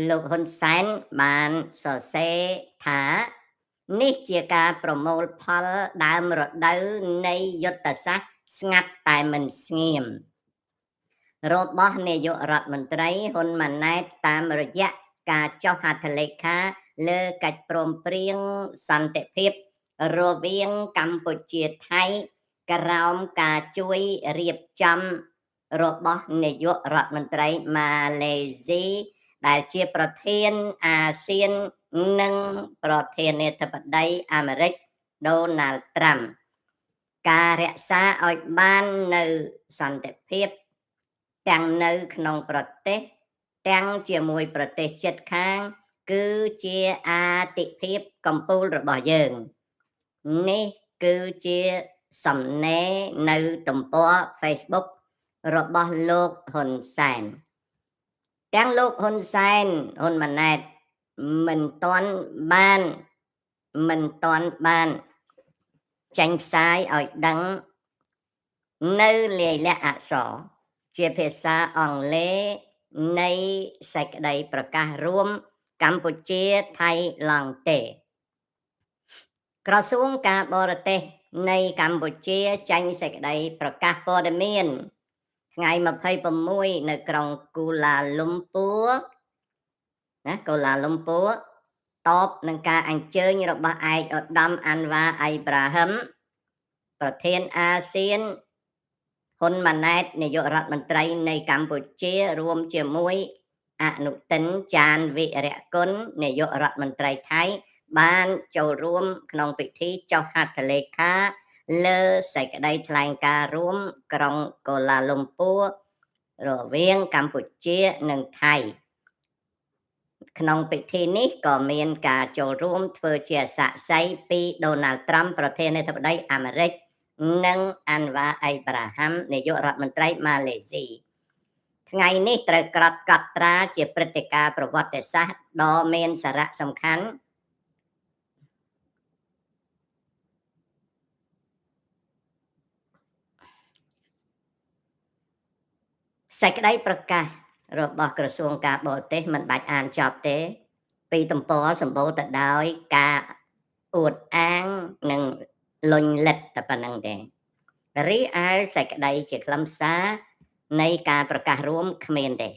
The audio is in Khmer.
លោកហ៊ុនសែនបានសរសេរថានេះជាការប្រមូលផលដើមរដូវនៃយុទ្ធសាស្ត្រស្ងាត់តែមិនស្ងៀមរបស់នាយករដ្ឋមន្ត្រីហ៊ុនម៉ាណែតតាមរយៈការចុះហត្ថលេខាលើកិច្ចព្រមព្រៀងសន្តិភាពរវាងកម្ពុជាថៃក្រោមការជួយរៀបចំរបស់នាយករដ្ឋមន្ត្រីម៉ាឡេស៊ីដែលជាប្រធានអាស៊ាននិងប្រធានាធិបតីអាមេរិកដូណាល់ត្រាំការរក្សាឲ្យបាននៅសន្តិភាពទាំងនៅក្នុងប្រទេសទាំងជាមួយប្រទេសជិតខាងគឺជាអាទិភាពកម្ពុជារបស់យើងនេះគឺជាសំណេរនៅទំព័រ Facebook របស់លោកហ៊ុនសែនទាំងលោកហ៊ុនសែនហ៊ុនម៉ាណែតមិនទាន់បានចេញផ្សាយឲ្យដឹងនៅលាយលក្ខណ៍អក្សរជាភាសាអង់គ្លេសនៃសេចក្តីប្រកាសរួមកម្ពុជាថៃឡង់ទេក្រសួងការបរទេសនៃកម្ពុជាចេញសេចក្តីប្រកាសព័ត៌មានថ្ងៃ26នៅក្រុងគូឡាលំពួរតបនឹងការអញ្ជើញរបស់ឯកឧត្តមអាន់វ៉ាអៃប្រាហឹមប្រធានអាស៊ានហ៊ុនម៉ាណែតនាយករដ្ឋមន្ត្រីនៃកម្ពុជារួមជាមួយអនុទិនចានវិរៈគុណនាយករដ្ឋមន្ត្រីថៃបានចូលរួមក្នុងពិធីចុះហត្ថលេខាលើសេចក្តីថ្លែងការណ៍រួមក្រុងកូឡាលំពួររវាងកម្ពុជានិងថៃក្នុងពិធីនេះក៏មានការចូលរួមធ្វើជាអសាក្សីពីដូណាល់ត្រាំប្រធានាធិបតីអាមេរិកនិងអាន់វ៉ាអៃប្រាហាំនាយករដ្ឋមន្ត្រីម៉ាឡេស៊ីថ្ងៃនេះត្រូវកត់ត្រាជាព្រឹត្តិការណ៍ប្រវត្តិសាស្ត្រដ៏មានសារៈសំខាន់សេចក្តីប្រកាសរបស់ក្រសួងការបរទេសមិនបាច់អានចប់ទេពីទំព័រសម្បូរទៅដោយការអួតអាងនិងលុញលិតតែប៉ុណ្្នឹងទេរីឯសេចក្តីជាខ្លឹមសារនៃការប្រកាសរួមគ្មានទេ